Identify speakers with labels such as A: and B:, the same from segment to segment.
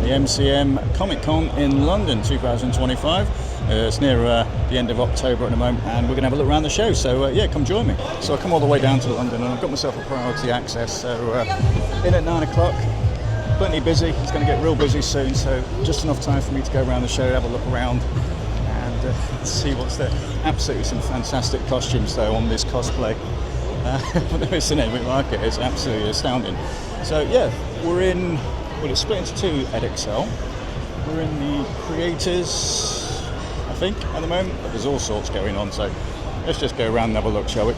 A: the MCM Comic Con in London 2025. It's near the end of October at the moment, and we're going to have a look around the show, so yeah, come join me. So I come all the way down to London and I've got myself a priority access, so in at 9 o'clock. Plenty busy, it's going to get real busy soon, so just enough time for me to go around the show, have a look around and see what's there. Absolutely some fantastic costumes though on this cosplay. There is an Edwin market, it's absolutely astounding. So yeah, we're in, well, it's split into two EdXL. We're in the creators, I think, at the moment, but there's all sorts going on, so let's just go around and have a look, shall we?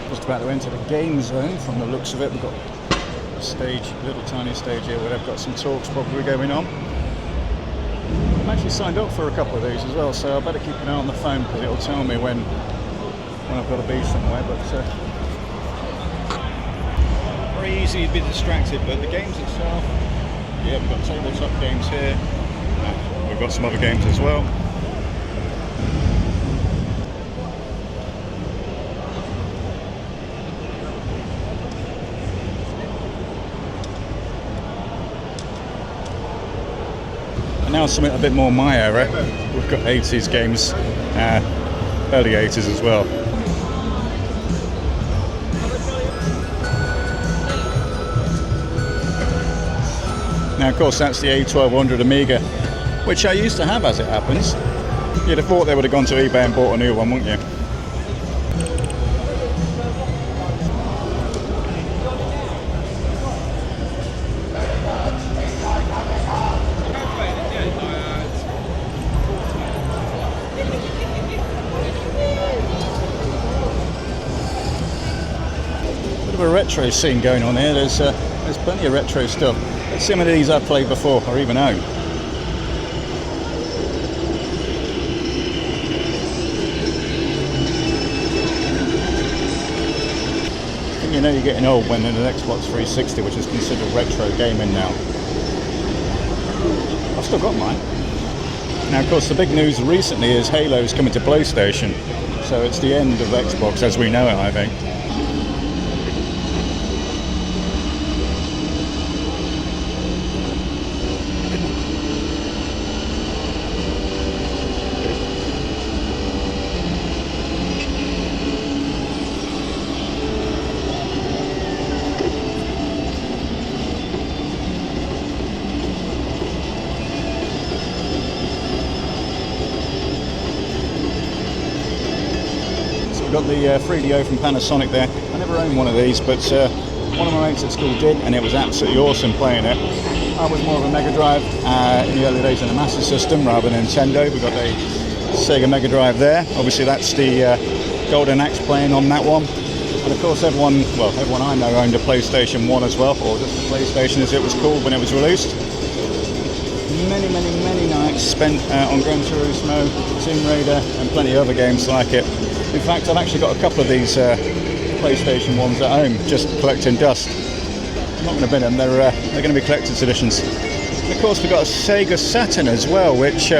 A: Just about to enter the game zone from the looks of it. We've got a stage, little tiny stage here where they've got some talks probably going on. I'm actually signed up for a couple of these as well, so I better keep an eye on the phone because it'll tell me when I've got to be somewhere, but very easy to be distracted. But the games itself, yeah, we've got tabletop games here, we've got some other games as well. Now something a bit more my era. We've got 80s games, early 80s as well. Now of course that's the A1200 Amiga, which I used to have as it happens. You'd have thought they would have gone to eBay and bought a new one, wouldn't you? A retro scene going on here. There's plenty of retro stuff. Some of these I've played before or even own. I think you know you're getting old when in an Xbox 360, which is considered retro gaming now. I've still got mine. Now of course the big news recently is Halo's coming to PlayStation, so it's the end of Xbox as we know it, I think. Got the 3DO from Panasonic there. I never owned one of these, but one of my mates at school did, and it was absolutely awesome playing it. I was more of a Mega Drive in the early days in a Master System rather than Nintendo. We've got a Sega Mega Drive there. Obviously that's the Golden Axe playing on that one. And of course everyone I know owned a PlayStation 1 as well, or just the PlayStation as it was called when it was released. Many nights spent on Gran Turismo, Tomb Raider and plenty of other games like it. In fact, I've actually got a couple of these PlayStation 1s at home, just collecting dust. I'm not going to bin them, they're going to be collector's editions. And of course we've got a Sega Saturn as well, which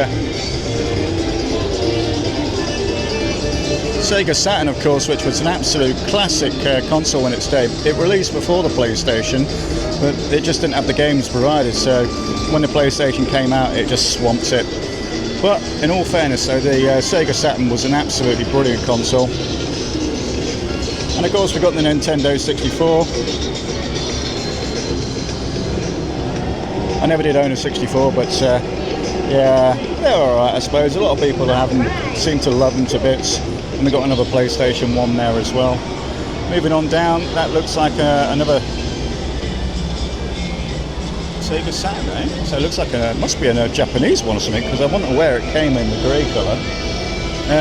A: Sega Saturn of course, which was an absolute classic console in its day. It released before the PlayStation, but it just didn't have the games provided, so when the PlayStation came out it just swamped it. But in all fairness though, the Sega Saturn was an absolutely brilliant console. And of course we've got the Nintendo 64. I never did own a 64, but yeah, they're alright I suppose. A lot of people seem to love them to bits. And we've got another PlayStation 1 there as well. Moving on down, that looks like another Sega Saturn, eh? So it looks like must be a Japanese one or something, because I wasn't aware it came in the grey colour.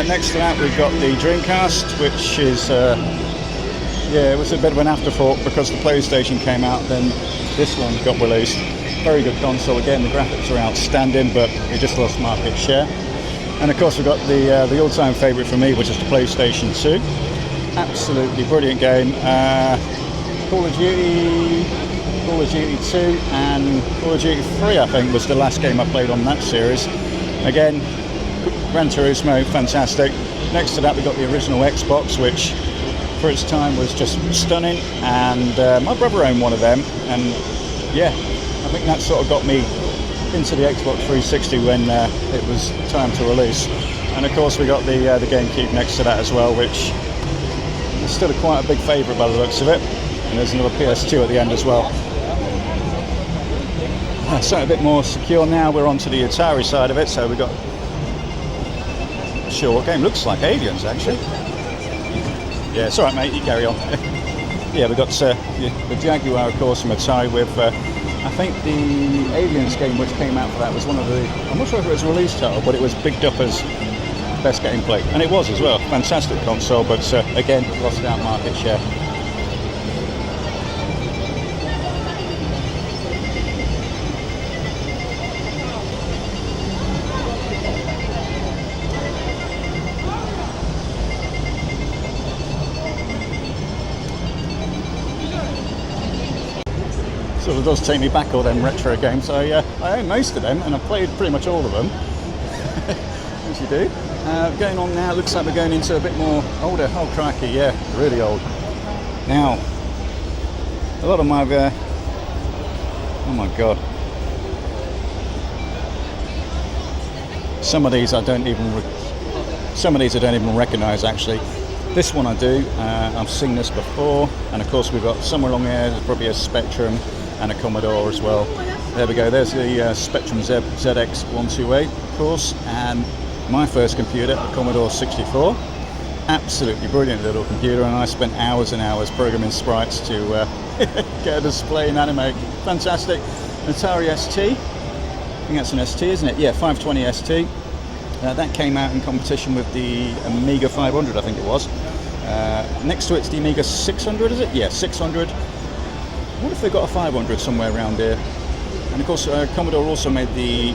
A: Next to that we've got the Dreamcast, which is, yeah, it was a bit of an afterthought because the PlayStation came out, then this one got released. Very good console, again the graphics are outstanding, but it just lost market share. And of course we've got the all-time favourite for me, which is the PlayStation 2. Absolutely brilliant game. Call of Duty 2 and Call of Duty 3 I think was the last game I played on that series. Again, Gran Turismo, fantastic. Next to that we got the original Xbox, which for its time was just stunning, and my brother owned one of them, and yeah, I think that sort of got me into the Xbox 360 when it was time to release. And of course we got the GameCube next to that as well, which is still quite a big favourite by the looks of it. And there's another PS2 at the end as well. So a bit more secure now. We're onto the Atari side of it. So we got, not sure what game, looks like Aliens actually. Yeah, it's alright mate, you carry on. Yeah, we got the Jaguar of course from Atari with I think the Aliens game which came out for that was one of the, I'm not sure if it was a release title, but it was bigged up as best gameplay, and it was as well. Fantastic console, but again, lost out market share. Sort of does take me back, all them retro games. I own most of them, and I've played pretty much all of them, as you do. Going on now, looks like we're going into a bit more older. Oh crikey, yeah, really old. Now, a lot of my, oh my god. Some of these I don't even recognise actually. This one I do, I've seen this before, and of course we've got somewhere along there, there's probably a Spectrum and a Commodore as well. There we go, there's the Spectrum ZX128 of course, and my first computer, a Commodore 64. Absolutely brilliant little computer, and I spent hours and hours programming sprites to get a display and animate. Fantastic. Atari ST, I think that's an ST, isn't it? Yeah, 520 ST. That came out in competition with the Amiga 500, I think it was. Next to it's the Amiga 600, is it? Yeah, 600. What if they got a 500 somewhere around here? And of course, Commodore also made the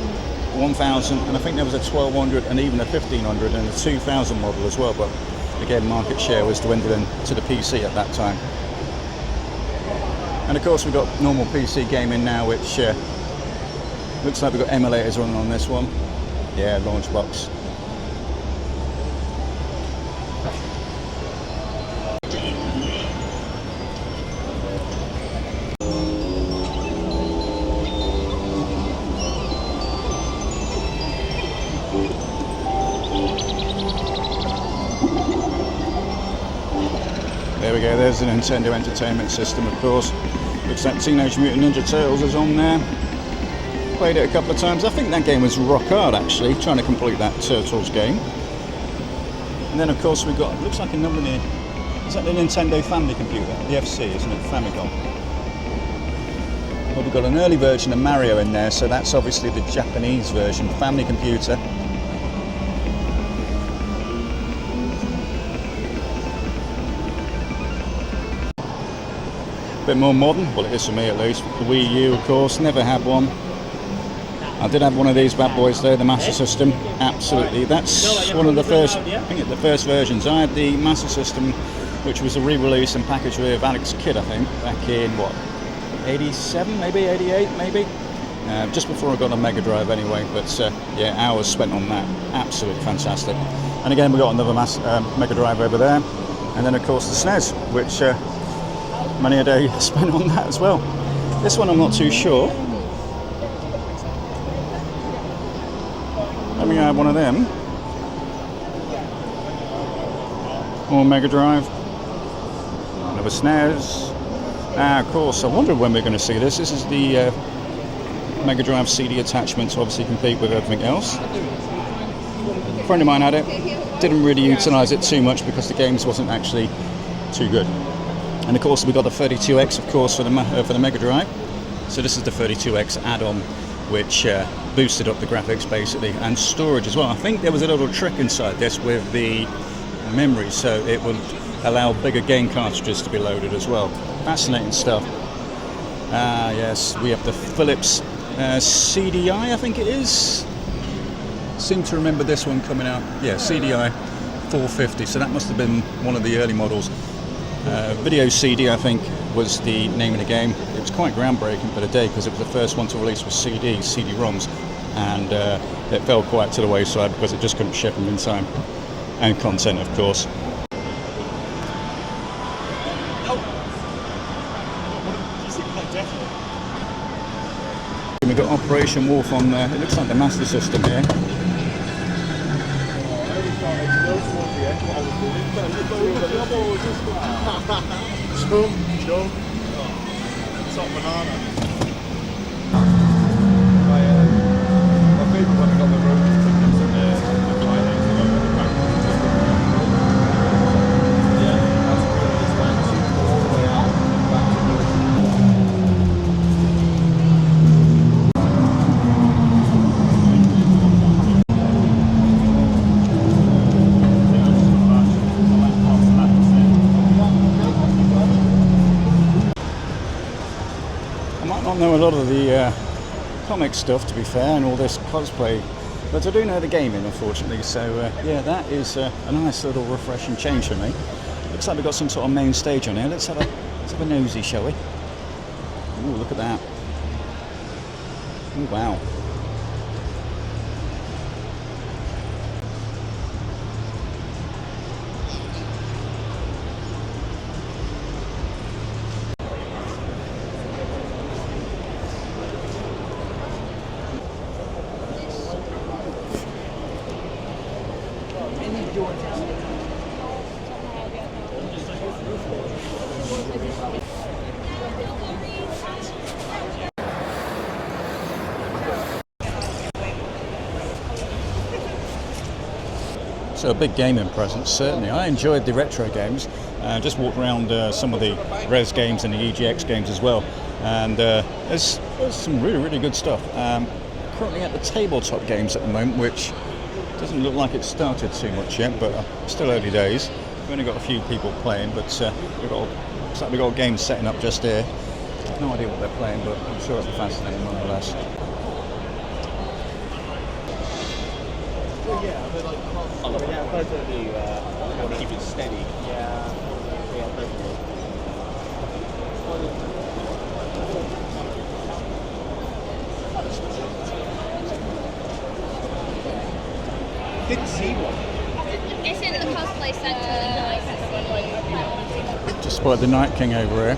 A: 1000, and I think there was a 1200 and even a 1500 and a 2000 model as well, but again, market share was dwindling to the PC at that time. And of course, we've got normal PC gaming now, which looks like we've got emulators running on this one. Yeah, launch box. There we go, there's the Nintendo Entertainment System of course. Looks like Teenage Mutant Ninja Turtles is on there. Played it a couple of times. I think that game was rock hard actually, trying to complete that Turtles game. And then of course we've got, looks like a number near, is that the Nintendo Family Computer? The FC, isn't it? Famicom. Well, we've got an early version of Mario in there, so that's obviously the Japanese version, Family Computer. A bit more modern, well it is for me at least. The Wii U of course, never had one. I did have one of these bad boys there, the Master System. Absolutely, that's one of the first, I think the first versions. I had the Master System, which was a re-release and packaged with Alex Kidd, I think, back in what, 87 maybe, 88 maybe? Just before I got a Mega Drive anyway, but yeah, hours spent on that. Absolutely fantastic. And again, we got another Mega Drive over there. And then of course the SNES, which many a day spent on that as well. This one I'm not too sure. Let me have one of them. More Mega Drive. Another SNES. Of course, I wonder when we're going to see this. This is the Mega Drive CD attachment to obviously compete with everything else. A friend of mine had it. Didn't really utilise it too much because the games wasn't actually too good. And of course we got the 32X of course for the Mega Drive. So this is the 32X add-on, which boosted up the graphics basically, and storage as well. I think there was a little trick inside this with the memory, so it would allow bigger game cartridges to be loaded as well. Fascinating stuff. Yes, we have the Philips CDI, I think it is. Seem to remember this one coming out. Yeah, CDI 450, so that must have been one of the early models. Video CD, I think, was the name of the game. It was quite groundbreaking for the day because it was the first one to release with CD-ROMs. and it fell quite to the wayside because it just couldn't ship them in time, and content, of course. We've got Operation Wolf on there. It looks like the Master System here.
B: Top banana. My favourite one got the road tickets and the Fridays to go with the bank. Yeah, that's good. It's like cheap all the way out and back to
A: I know a lot of the comic stuff, to be fair, and all this cosplay, but I do know the gaming, unfortunately, so yeah, that is a nice little refreshing change for me. Looks like we've got some sort of main stage on here. Let's have a nosy, shall we? Ooh, look at that. Ooh, wow. So a big gaming presence, certainly. I enjoyed the retro games. Just walked around some of the Res games and the EGX games as well. And there's some really good stuff. Currently at the Tabletop games at the moment, which doesn't look like it's started too much yet, but still early days. We've only got a few people playing, but looks like we've got games setting up just here. I've no idea what they're playing, but I'm sure it'll be fascinating nonetheless.
B: yeah, but like, yeah, both of you want to keep it steady. Yeah, definitely. Didn't see one.
C: It's in the Cosplay Centre.
A: Just spotted the Night King over here.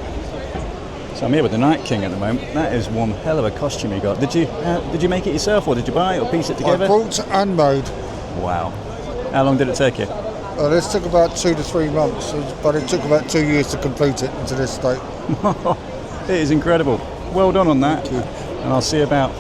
A: So I'm here with the Night King at the moment. That is one hell of a costume you got. Did you make it yourself, or did you buy it or piece it together?
D: I bought and made.
A: Wow. How long did it take you?
D: This took about 2 to 3 months, but it took about 2 years to complete it into this state.
A: It is incredible. Well done on that. And I'll see you about.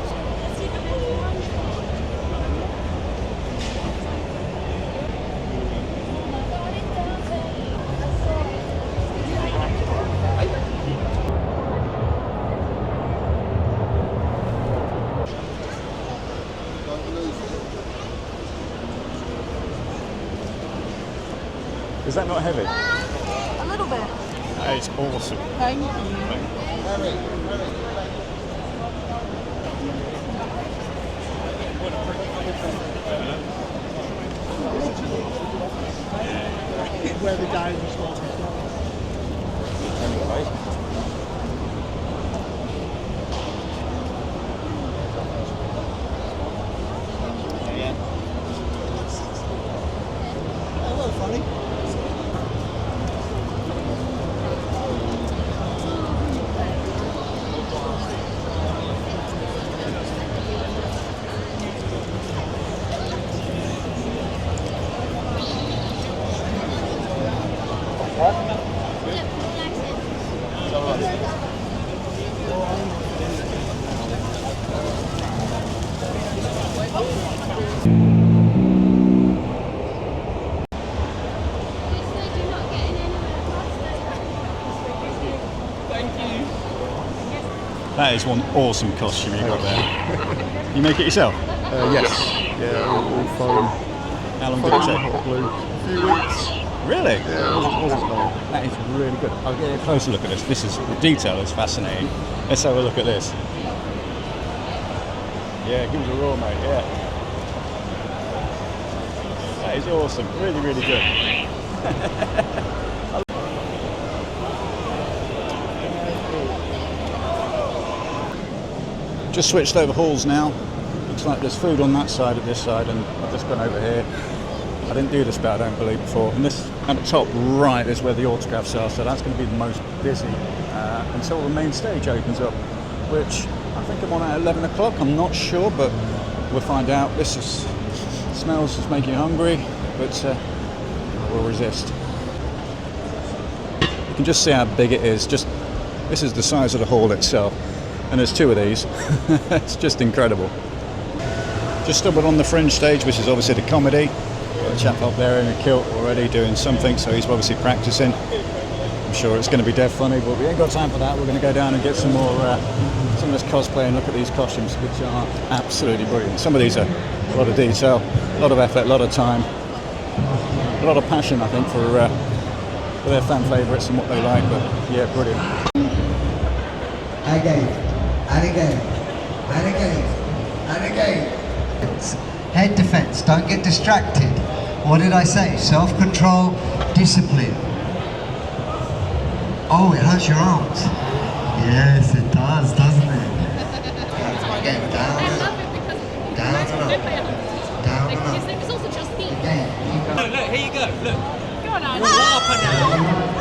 A: Is that not heavy?
C: A little bit.
A: That is awesome.
C: Thank you.
B: Where the dinosaurs was. Yeah. Hello, funny.
A: That is one awesome costume you got there. You make it yourself?
D: Yes. Yeah, all foam.
A: How long did it take?
D: Hot glue. A few weeks.
A: Really?
D: Yeah, it wasn't long.
A: That is really good. I'll get a closer look at this. The detail is fascinating. Let's have a look at this. Yeah, give us a roar, mate. Yeah. That is awesome. Really good. Just switched over halls now. looks like there's food on that side of this side, and I've just gone over here. I didn't do this bit, I don't believe, before. And this, at the top right, is where the autographs are, so that's going to be the most busy until the main stage opens up, which I think I'm on at 11 o'clock. I'm not sure, but we'll find out. This smells just making you hungry, but we'll resist. You can just see how big it is. This is the size of the hall itself, and there's 2 of these. It's just incredible. Just stumbled on the fringe stage, which is obviously the comedy. Got a chap up there in a kilt already doing something, so he's obviously practicing. I'm sure it's going to be dead funny, but we ain't got time for that. We're going to go down and get some more, some of this cosplay and look at these costumes, which are absolutely brilliant. Some of these are a lot of detail, a lot of effort, a lot of time, a lot of passion, I think, for their fan favourites and what they like. But yeah, brilliant.
E: Again, and again, and again, and again. Head defense, don't get distracted. What did I say? Self-control, discipline. Oh, it hurts your arms. Yes, it does, doesn't it? Again, down and up, down and up, down and up.
C: It's also just deep.
E: Again,
B: Look, here you go. Look.
C: Go on, Anne.
B: You're up and down.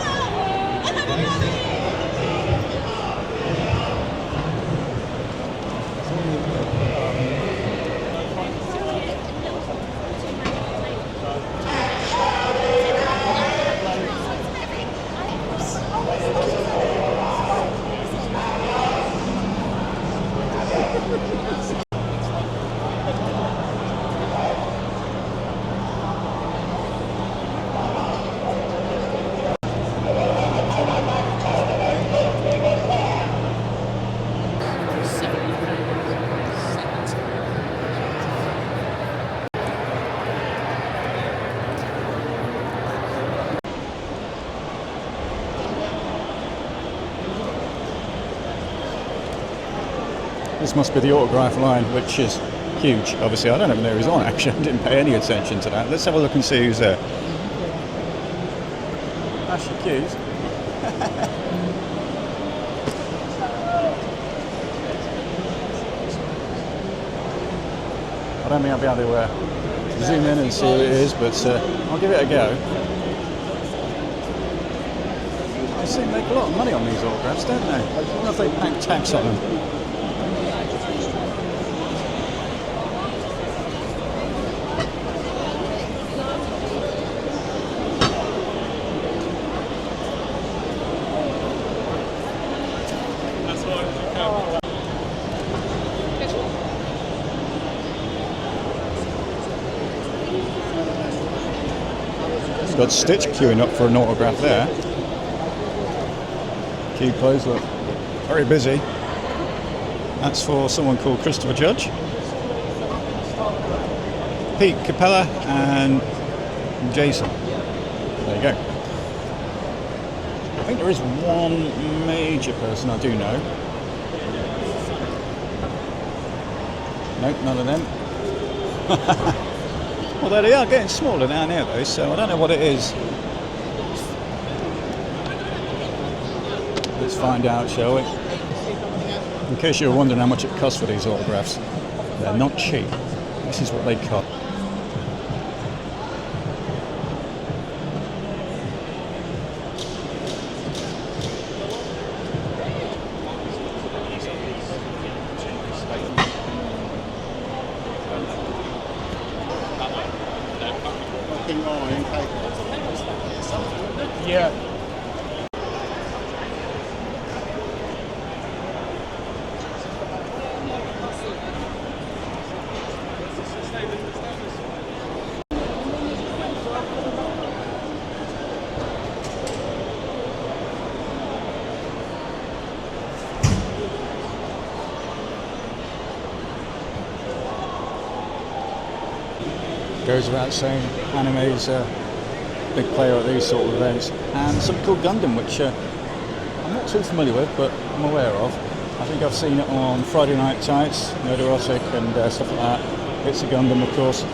A: This must be the autograph line, which is huge. Obviously, I don't even know who's on, actually. I didn't pay any attention to that. Let's have a look and see who's there. Ashley Hughes. I don't think I'll be able to zoom in and see who it is, but I'll give it a go. They seem to make a lot of money on these autographs, don't they? I wonder if they pack tax on them. Got Stitch queuing up for an autograph there. Queue closed, look, very busy. That's for someone called Christopher Judge, Pete Capella and Jason. There you go. I think there is one major person I do know. Nope, none of them. Although they are getting smaller down here though, so I don't know what it is. Let's find out, shall we? In case you were wondering how much it costs for these autographs, they're not cheap. This is what they cost.
B: Yeah.
A: Goes without saying, anime's a big player at these sort of events, and something called Gundam, which I'm not too familiar with, but I'm aware of. I think I've seen it on Friday Night Tights, Nerdrotic and stuff like that. It's a Gundam, of course.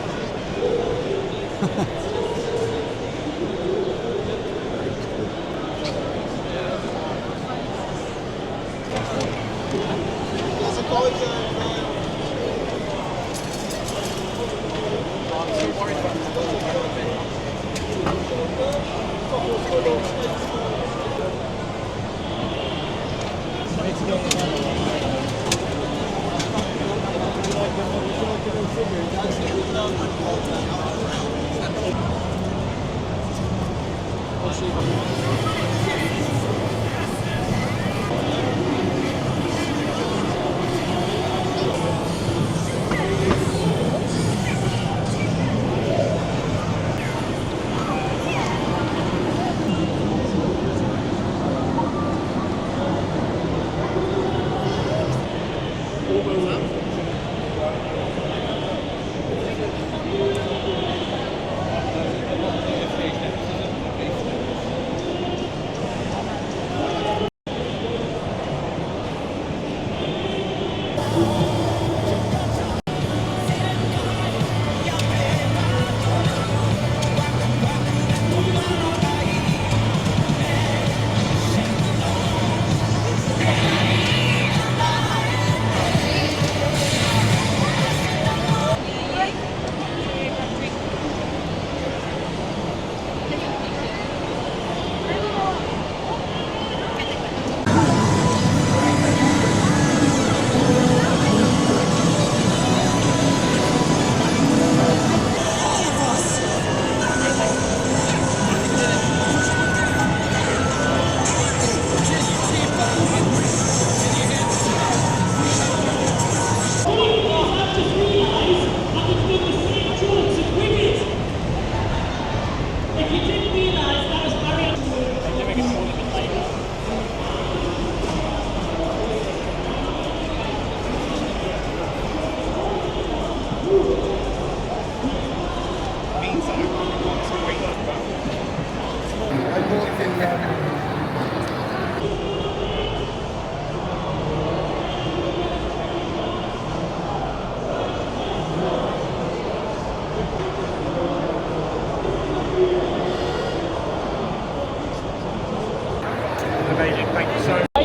B: Amazing, thank you so much.
C: I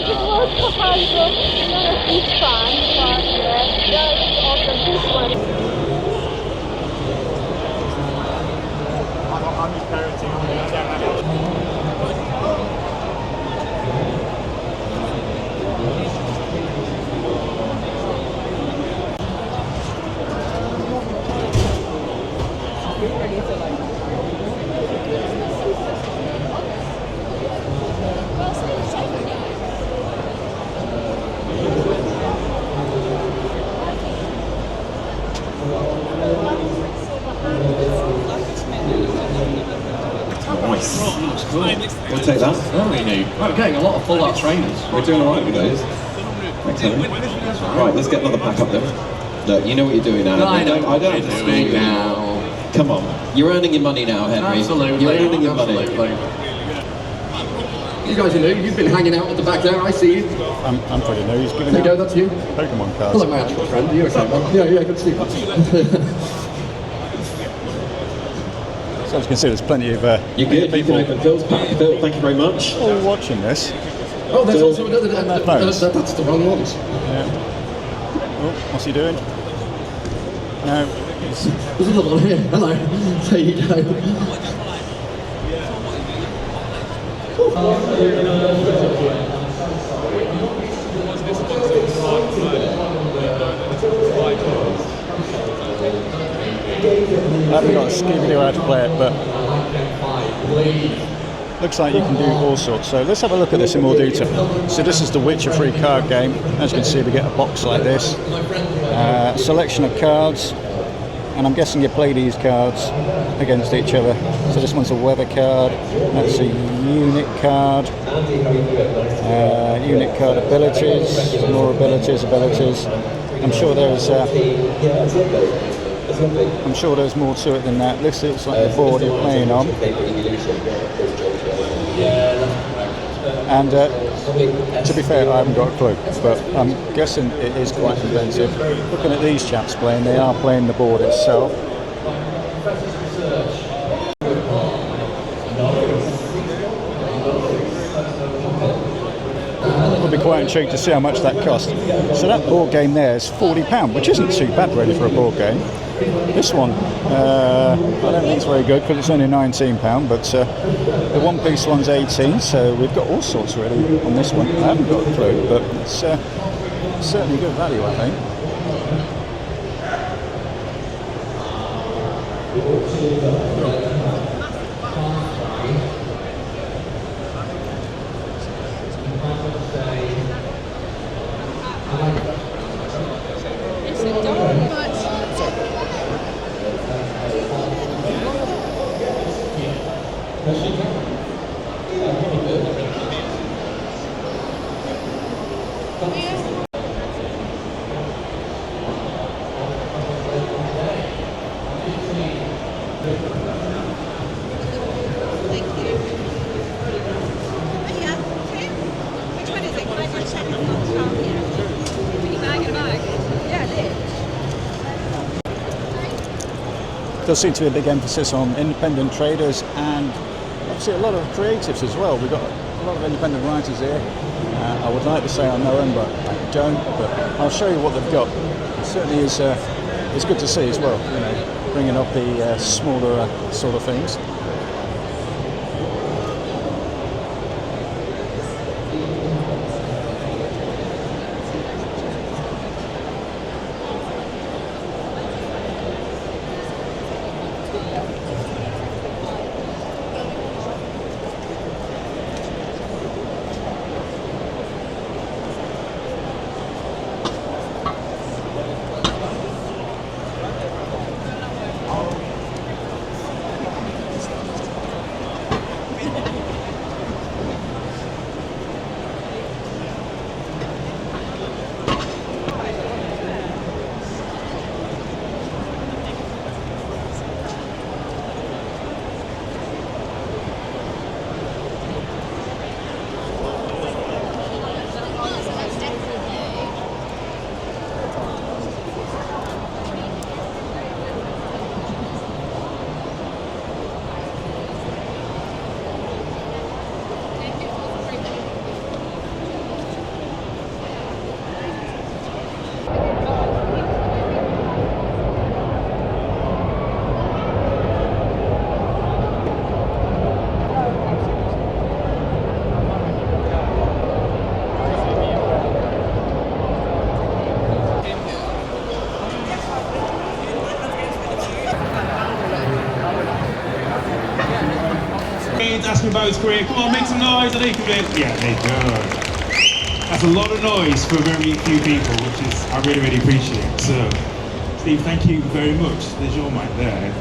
C: just was surprised not a big fan, but that's awesome. This one.
B: I'm just parenting.
F: Nice. We'll take that. Oh, we knew. Right, we're getting a lot of full art trainers. We're doing alright with those. Thanks, Henry. Right, let's get another pack up there. Look, you know what you're doing now. I don't have to scream you now. Come on. You're earning your money now, Henry.
G: Absolutely.
F: You're earning your money.
G: You guys are new. You've been hanging out at the back there. I see you.
A: I'm pretty new. He's giving
G: There you go.
A: out
G: That's you.
A: Pokemon cards.
G: Hello, my actual friend. Are you okay, man? Yeah, good to see you.
A: So as you can see, there's plenty of
F: You're good. You can
A: people
F: open Phil's pack. Phil, thank you very much.
A: all watching this.
G: Oh, there's
F: Phil.
G: also another. That's the wrong ones.
A: Yeah. Oh, what's he doing? No.
G: There's another one here. Hello. There you go.
A: I haven't got a Scooby-Doo how to play it, but looks like you can do all sorts. So let's have a look at this in more detail. So this is the Witcher 3 card game. As you can see, we get a box like this. Selection of cards, and I'm guessing you play these cards against each other. So this one's a weather card, that's a unit card. Unit card abilities, more abilities. I'm sure there's more to it than that. This looks like the board you're playing on. And to be fair, I haven't got a clue, but I'm guessing it is quite inventive. Looking at these chaps playing, they are playing the board itself. I'll be quite intrigued to see how much that costs. So that board game there is £40, which isn't too bad really for a board game. This one, I don't think it's very good because it's only £19, but the one-piece one's 18, so we've got all sorts really on this one. I haven't got a clue, but it's certainly good value, I think. There seems to be a big emphasis on independent traders and obviously a lot of creatives as well. We've got a lot of independent writers here. I would like to say I know them, but I don't. But I'll show you what they've got. It certainly is it's good to see as well, you know, bringing up the smaller sort of things.
H: Asking about his career. Come on, make some noise. I think of it. Yeah, there you go. That's a lot of noise for very few people, which is I really, really appreciate. So, Steve, thank you very much. There's your mic there.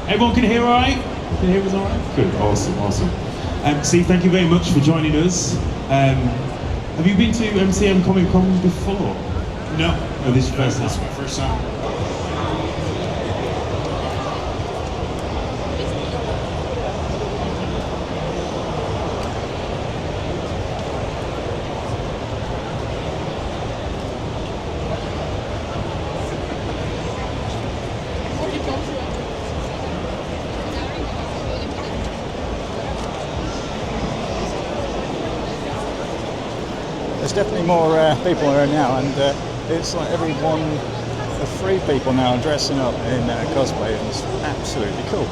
H: Everyone can hear all right? Can you hear us all right? Good. Awesome, awesome. Steve, thank you very much for joining us. Have you been to MCM Comic Con before? No. No, this is your first time. This is my first time.
A: There's definitely more people here now, and it's like every 1 of 3 people now dressing up in cosplay, and it's absolutely cool.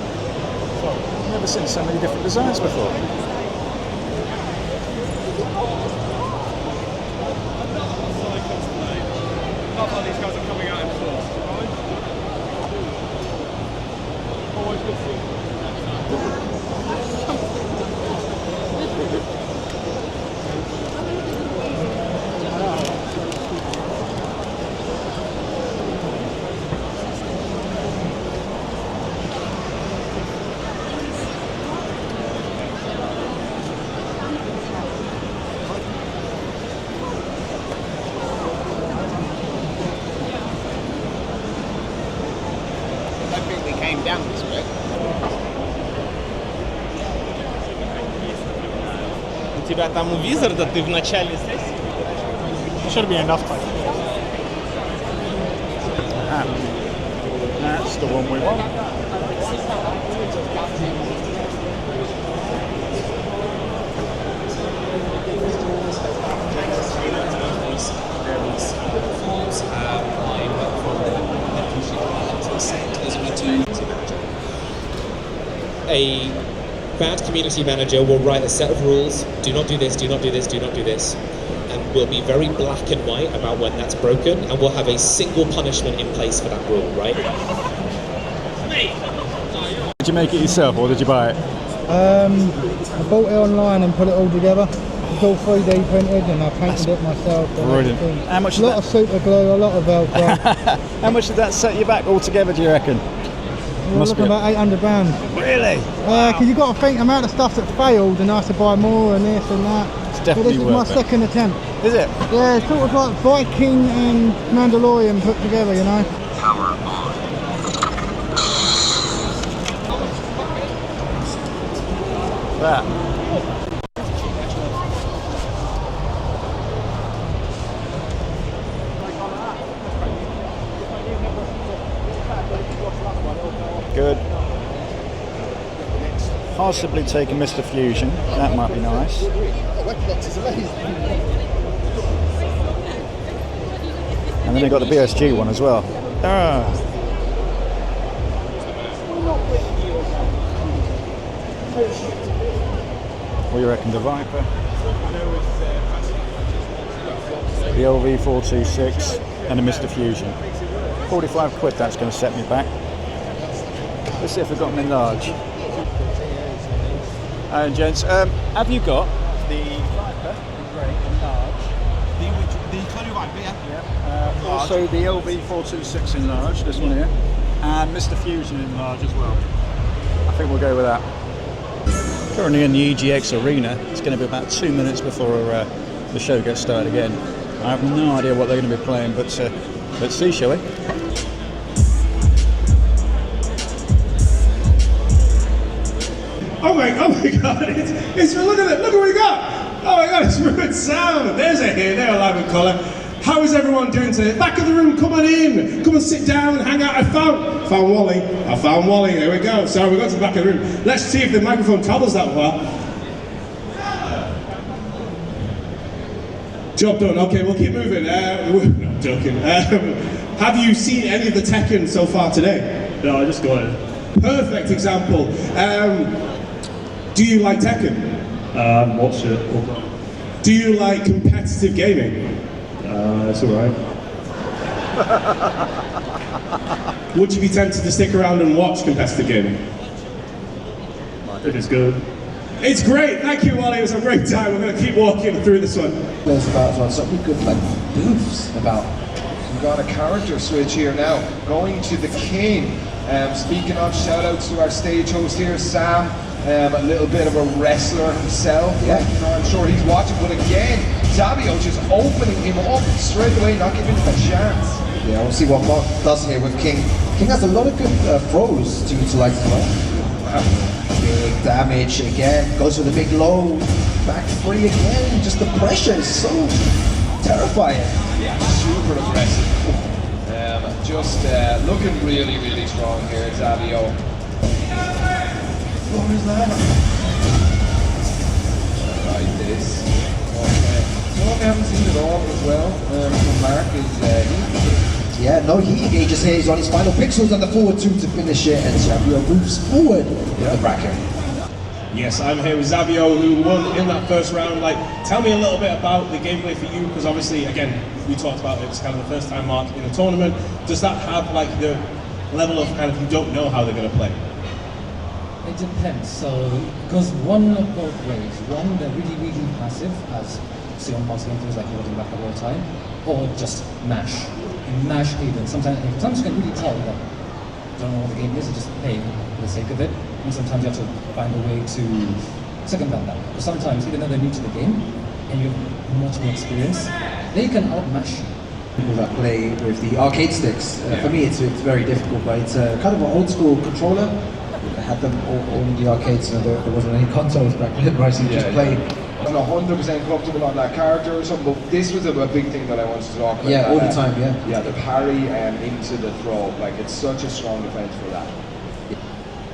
A: I've never seen so many different designs before.
B: Down this way. У тебя там у Визарда, ты в начале сессии.
I: Should be enough time.
A: That's the one we want.
J: A bad community manager will write a set of rules. Do not do this, do not do this, do not do this. And we'll be very black and white about when that's broken, and we'll have a single punishment in place for that rule, right?
A: you make it yourself, or did you buy it?
D: I bought it online and put it all together. It's all 3D printed and I painted it myself. And
A: Brilliant.
D: everything.
A: How much?
D: A lot of super glue, a lot of Velcro.
A: How much did that set you back altogether, do you reckon?
D: We're looking about £800.
A: Really?
D: Because you've got to think the amount of stuff that failed and I have to buy more and this and that.
A: It's definitely
D: this is
A: worth
D: my
A: it.
D: second attempt.
A: Is it?
D: Yeah, it's sort of like Viking and Mandalorian put together, you know.
K: Power on.
A: That. Good. Possibly take a Mr. Fusion. That might be nice. And then they got the BSG one as well. What do you reckon, the Viper? The LV426 and the Mr. Fusion. 45 quid that's going to set me back. Let's see if we've got them in large. And gents, have you got the Viper in grey in large?
B: The Colour Viper, yeah.
A: Also the LV426 in large, this one here. And Mr. Fusion in large as well. I think we'll go with that. Currently in the EGX arena. It's going to be about 2 minutes before the show gets started again. I have no idea what they're going to be playing, but let's see, shall we?
H: Oh my god, it's look at it, look at what we got! Oh my god, it's Rude Sound! There's a here, they're live in colour. How is everyone doing today? Back of the room, come on in! Come and sit down and hang out. I found Wally. I found Wally, there we go. So we got to the back of the room. Let's see if the microphone travels that well. Job done, okay, we'll keep moving. No, joking. Have you seen any of the Tekken so far today?
L: No, I just got it.
H: Perfect example. Do you like Tekken?
L: Watched it all the time.
H: Do you like competitive gaming?
L: It's alright.
H: Would you be tempted to stick around and watch competitive gaming?
L: It is good.
H: It's great, thank you Wally, it was a great time. We're going to keep walking through this one.
M: There's about something good like booths about. We've got a character switch here now. Going to the King. Speaking of, shout out to our stage host here, Sam. A little bit of a wrestler himself. Yeah, you know, I'm sure he's watching. But again, Zabio just opening him up straight away, not giving him a chance.
E: Yeah, we'll see what Mark does here with King. King has a lot of good throws to utilize as well. Big damage again, goes for the big low. Back free again, just the pressure is so terrifying.
M: Yeah, super aggressive. Just looking really, really strong here, Zabio. What is that? Like this. Okay. What we haven't seen at all as well from Mark is
E: yeah, no, he engages here. He's on his final pixels on the forward two to finish it, and Zabio moves forward with the bracket.
H: Yes, I'm here with Zabio, who won in that first round. Like, tell me a little bit about the gameplay for you, because obviously, again, we talked about it's kind of the first time Mark in a tournament. Does that have like the level of kind of you don't know how they're going to play?
N: It depends. So it goes one of both ways. One, they're really, really passive, as see on most games like you're back all the time, or just mash. You mash even. Sometimes you can really tell that you don't know what the game is, and just play for the sake of it. And sometimes you have to find a way to circumvent that. But sometimes, even though they're new to the game, and you have much more experience, they can outmash you.
E: People that play with the arcade sticks, for me it's very difficult, but it's kind of an old school controller. I had them all in the arcades, and there wasn't any consoles back then, right? So you just played.
M: I'm 100% comfortable on that character or something, but this was a big thing that I wanted to talk about.
E: Yeah, all the time, yeah.
M: Yeah, the parry into the throw, like it's such a strong defense for that.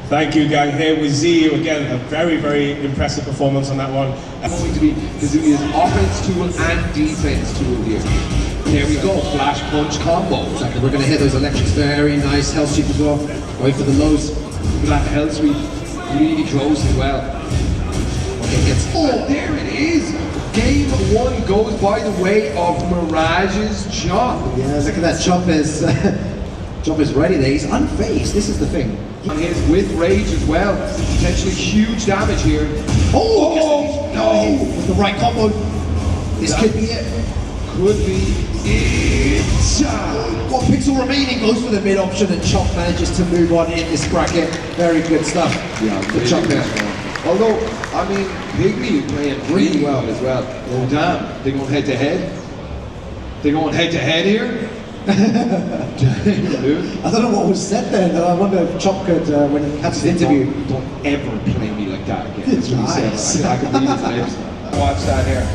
H: Thank you, gang. Here with Z again, a very, very impressive performance on that one.
M: It's going to be Kazuya's offense tool and defense tool here. There we go, flash punch combo.
E: Exactly, we're going to hit those electrics. Very nice health sweep as well. Wait for the lows.
M: Look at that health sweep, really close as well. Oh, there it is! Game 1 goes by the way of Mirage's chop.
E: Yeah, look at that chop is... Chop is ready there. He's unfazed. This is the thing.
M: On his with rage as well. Potentially huge damage here.
E: Oh, no! With the right combo. This could be it.
M: Could be it.
E: One pixel remaining, goes for the mid option, and Chop manages to move on in this bracket. Very good stuff.
M: Yeah,
E: Good
M: really
E: Chop
M: good.
E: there.
M: Although, I mean, Pygmy is playing really well as well. Oh damn, they're going head to head. They're going head to head here.
E: I don't know what was said there, though. I wonder if Chop could, when he had his interview.
M: Don't ever play me like that again. That's what he said. I could read his lips. Watch that here.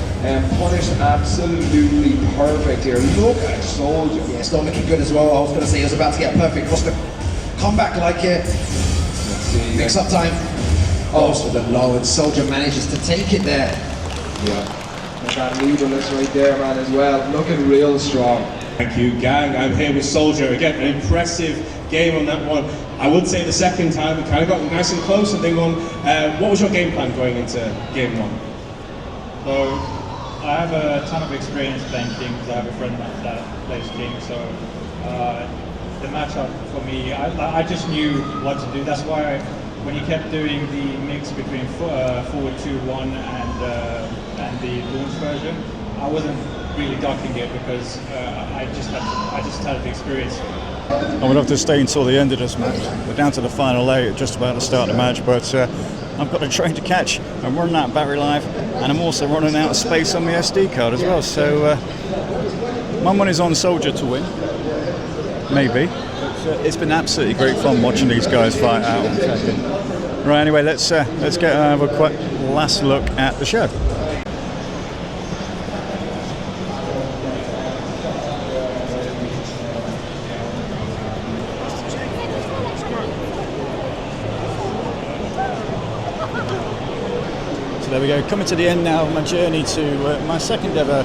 M: Punish absolutely perfect here. Look at Soldier.
E: Yeah, it's not looking good as well. I was going to say he was about to get a perfect roster comeback like it. Mix up time. Oh, so the low, and Soldier manages to take it there.
M: Yeah. And that leaderless right there, man, as well. Looking real strong.
H: Thank you, gang. I'm here with Soldier. Again, an impressive game on that one. I would say the second time we kind of got nice and close and thing on. What was your game plan going into game one?
I: So, I have a ton of experience playing King because I have a friend that plays King. So, the matchup for me, I just knew what to do. That's why when he kept doing the mix between forward 2-1 and the launch version, I wasn't really ducking it because I just had the experience.
A: I would have to stay until the end of this match. We're down to the final 8, just about to start the match, but I've got a train to catch. I'm running out of battery life, and I'm also running out of space on my SD card as well. So my money's on Soldier to win, maybe. But it's been absolutely great fun watching these guys fight out. Right, anyway, let's get have a quick last look at the show. There we go, coming to the end now of my journey to my second ever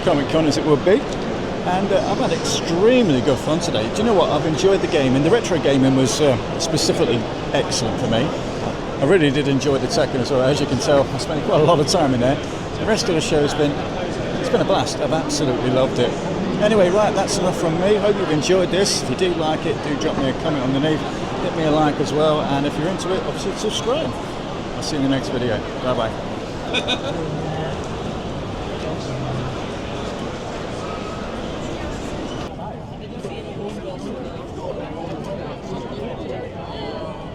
A: Comic Con, as it would be, and I've had extremely good fun today. Do you know what? I've enjoyed the game, and the retro gaming was specifically excellent for me. I really did enjoy the Tekken as well. As you can tell, I spent quite a lot of time in there. The rest of the show has been a blast. I've absolutely loved it. Anyway, right, that's enough from me. Hope you've enjoyed this. If you do like it, do drop me a comment underneath. Hit me a like as well, and if you're into it, obviously subscribe. I'll see you in the next video. Bye bye.